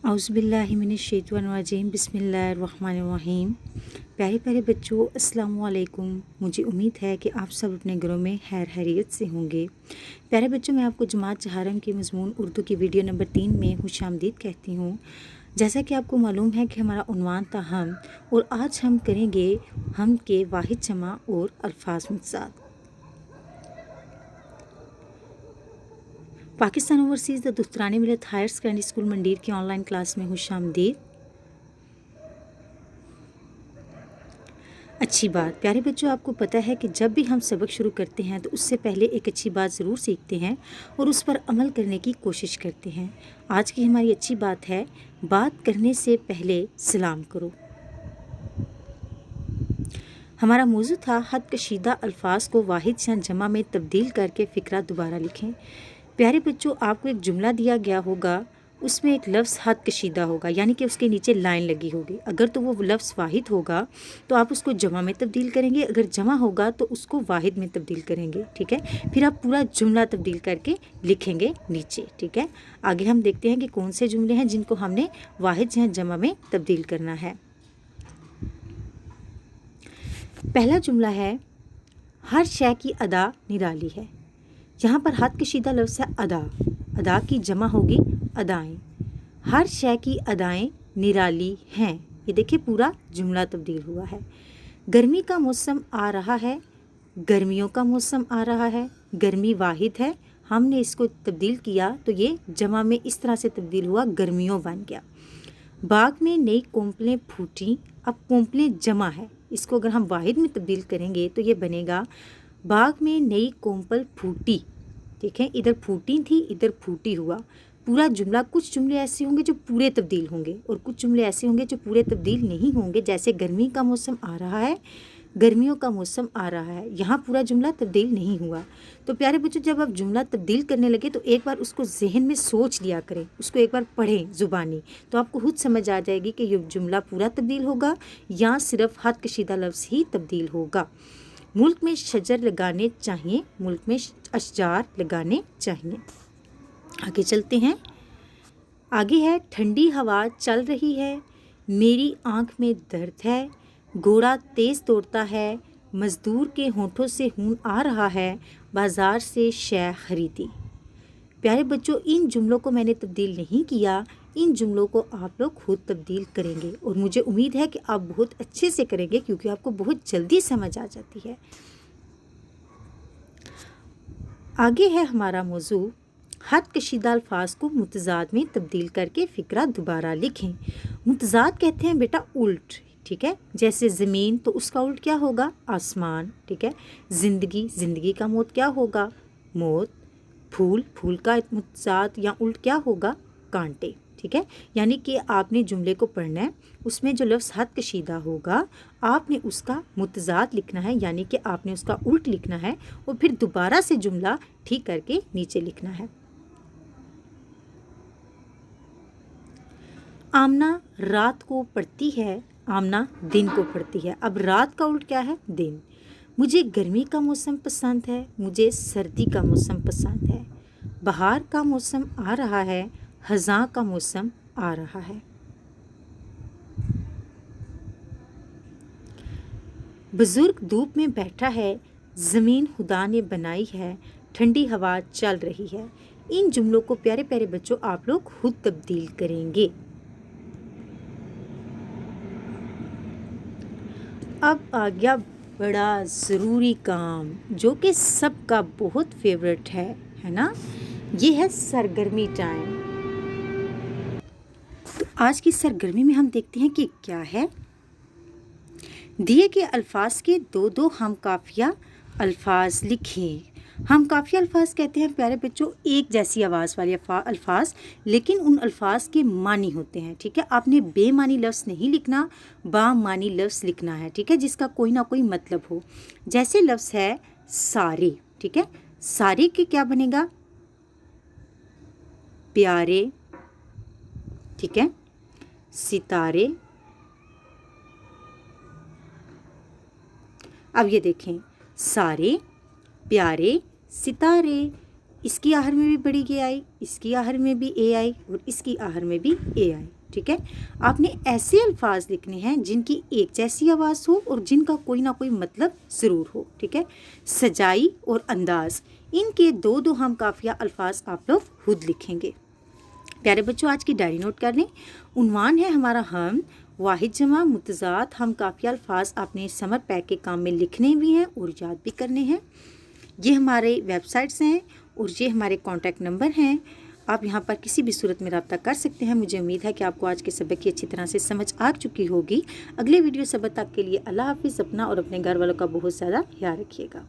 औज़ुबिल्लाहिमिनश्शैतानिर्रजीम बिस्मिल्लाहिर्रहमानिर्रहीम। प्यारे प्यारे बच्चों, अस्सलामु अलैकुम। मुझे उम्मीद है कि आप सब अपने घरों में खैरियत से होंगे। प्यारे बच्चों, मैं आपको जमात जहारम के मज़मून उर्दू की वीडियो नंबर 3 में खुशामदीद कहती हूँ। जैसा कि आपको मालूम है कि हमारा उन्वान था हम, और आज हम करेंगे हम के वाहिद जमा और अल्फाज मुतज़ाद। पाकिस्तान ओवरसीज़ द दुख्तरानी मिलत हायर सेकेंडरी स्कूल मंडीर की ऑनलाइन क्लास में खुशामदीद। अच्छी बात। प्यारे बच्चों, आपको पता है कि जब भी हम सबक शुरू करते हैं तो उससे पहले एक अच्छी बात ज़रूर सीखते हैं और उस पर अमल करने की कोशिश करते हैं। आज की हमारी अच्छी बात है, बात करने से पहले सलाम करो। हमारा मौजू था हद कशीदा अल्फाज को वाहिद या जमा में तब्दील करके फ़िक्रा दोबारा लिखें। प्यारे बच्चों, आपको एक जुमला दिया गया होगा, उसमें एक लफ्ज़ हद कशीदा होगा, यानी कि उसके नीचे लाइन लगी होगी। अगर तो वो लफ्ज़ वाहिद होगा तो आप उसको जमा में तब्दील करेंगे, अगर जमा होगा तो उसको वाहिद में तब्दील करेंगे। ठीक है, फिर आप पूरा जुमला तब्दील करके लिखेंगे नीचे। ठीक है, आगे हम देखते हैं कि कौन से जुमले हैं जिनको हमने वाहिद या जमा में तब्दील करना है। पहला जुमला है, हर शय की अदा निराली है। यहाँ पर हद कशीदा लफ्ज़ है अदा, अदा की जमा होगी अदाएं। हर शय की अदाएं निराली हैं। ये देखिए पूरा जुमला तब्दील हुआ है। गर्मी का मौसम आ रहा है, गर्मियों का मौसम आ रहा है। गर्मी वाहिद है, हमने इसको तब्दील किया तो ये जमा में इस तरह से तब्दील हुआ, गर्मियों बन गया। बाग में नई कोंपलें फूटी, अब कोंपलें जमा है, इसको अगर हम वाहिद में तब्दील करेंगे तो ये बनेगा बाग में नई कोंपल फूटी। देखें, इधर फूटी थी, इधर फूटी हुआ। पूरा जुमला, कुछ जुमले ऐसे होंगे जो पूरे तब्दील होंगे और कुछ जुमले ऐसे होंगे जो पूरे तब्दील नहीं होंगे। जैसे गर्मी का मौसम आ रहा है, गर्मियों का मौसम आ रहा है, यहाँ पूरा जुमला तब्दील नहीं हुआ। तो प्यारे बच्चों, जब आप जुमला तब्दील करने लगे तो एक बार उसको जहन में सोच लिया करें, उसको एक बार पढ़ें ज़ुबानी, तो आपको खुद समझ आ जाएगी कि ये जुमला पूरा तब्दील होगा या सिर्फ हद कशीदा लफ्ज़ ही तब्दील होगा। मुल्क में शजर लगाने चाहिए, मुल्क में अशजार लगाने चाहिए। आगे चलते हैं। आगे है, ठंडी हवा चल रही है, मेरी आँख में दर्द है, घोड़ा तेज़ दौड़ता है, मज़दूर के होंठों से खून आ रहा है, बाज़ार से शय खरीदी। प्यारे बच्चों, इन जुमलों को मैंने तब्दील नहीं किया, इन जुमलों को आप लोग खुद तब्दील करेंगे और मुझे उम्मीद है कि आप बहुत अच्छे से करेंगे क्योंकि आपको बहुत जल्दी समझ आ जाती है। आगे है हमारा मौजू, हद कशीदा अल्फाज को मुतज़ाद में तब्दील करके फ़िक्रा दोबारा लिखें। मुतज़ाद कहते हैं बेटा उल्ट। ठीक है, जैसे ज़मीन तो उसका उल्ट क्या होगा, आसमान। ठीक है, ज़िंदगी, ज़िंदगी का मौत क्या होगा, मौत। फूल, फूल का मुतज़ाद या उल्ट क्या होगा, कांटे। ठीक है, यानी कि आपने जुमले को पढ़ना है, उसमें जो लफ्ज़ हद कशीदा होगा आपने उसका मुतज़ाद लिखना है, यानी कि आपने उसका उल्ट लिखना है और फिर दोबारा से जुमला ठीक करके नीचे लिखना है। आमना रात को पढ़ती है, आमना दिन को पढ़ती है। अब रात का उल्ट क्या है, दिन। मुझे गर्मी का मौसम पसंद है, मुझे सर्दी का मौसम पसंद है। बहार का मौसम आ रहा है, ख़ज़ां का मौसम आ रहा है। बुज़ुर्ग धूप में बैठा है, ज़मीन खुदा ने बनाई है, ठंडी हवा चल रही है। इन जुमलों को प्यारे प्यारे बच्चों आप लोग खुद तब्दील करेंगे। अब आ गया बड़ा ज़रूरी काम जो कि सबका बहुत फेवरेट है ना, ये है सरगर्मी टाइम। तो आज की सरगर्मी में हम देखते हैं कि क्या है। दिए गए अल्फाज के दो दो हम काफिया अल्फाज लिखें। हम काफिया अल्फाज कहते हैं प्यारे बच्चों एक जैसी आवाज़ वाले अल्फाज, लेकिन उन अल्फाज के मानी होते हैं। ठीक है, आपने बेमानी लफ्ज़ नहीं लिखना, बामानी लफ्ज़ लिखना है। ठीक है, जिसका कोई ना कोई मतलब हो। जैसे लफ्ज़ है सारे। ठीक है, सारे के क्या बनेगा, प्यारे। ठीक है, सितारे। अब ये देखें, सारे, प्यारे, सितारे, اس کی آخر میں بھی بڑی اے آئی، اس کی آخر میں بھی اے آئی اور اس کی آخر میں بھی اے آئی، ٹھیک ہے۔ آپ نے ایسے الفاظ لکھنے ہیں جن کی ایک جیسی آواز ہو اور جن کا کوئی نہ کوئی مطلب ضرور ہو، ٹھیک ہے۔ سجائی اور انداز، ان کے دو ہم قافیہ الفاظ آپ لوگ خود لکھیں گے۔ پیارے بچوں، آج کی ڈائری نوٹ کر لیں۔ عنوان ہے ہمارا ہم، واحد جمع متضاد ہم قافیہ الفاظ آپ نے سمر پیک کے کام میں لکھنے بھی ہیں اور یاد بھی کرنے ہیں۔ یہ ہمارے ویب سائٹس ہیں اور یہ ہمارے کانٹیکٹ نمبر ہیں، آپ یہاں پر کسی بھی صورت میں رابطہ کر سکتے ہیں۔ مجھے امید ہے کہ آپ کو آج کے سبق کی اچھی طرح سے سمجھ آ چکی ہوگی۔ اگلے ویڈیو سبق تک کے لیے اللہ حافظ۔ اپنا اور اپنے گھر والوں کا بہت زیادہ خیال رکھیے گا۔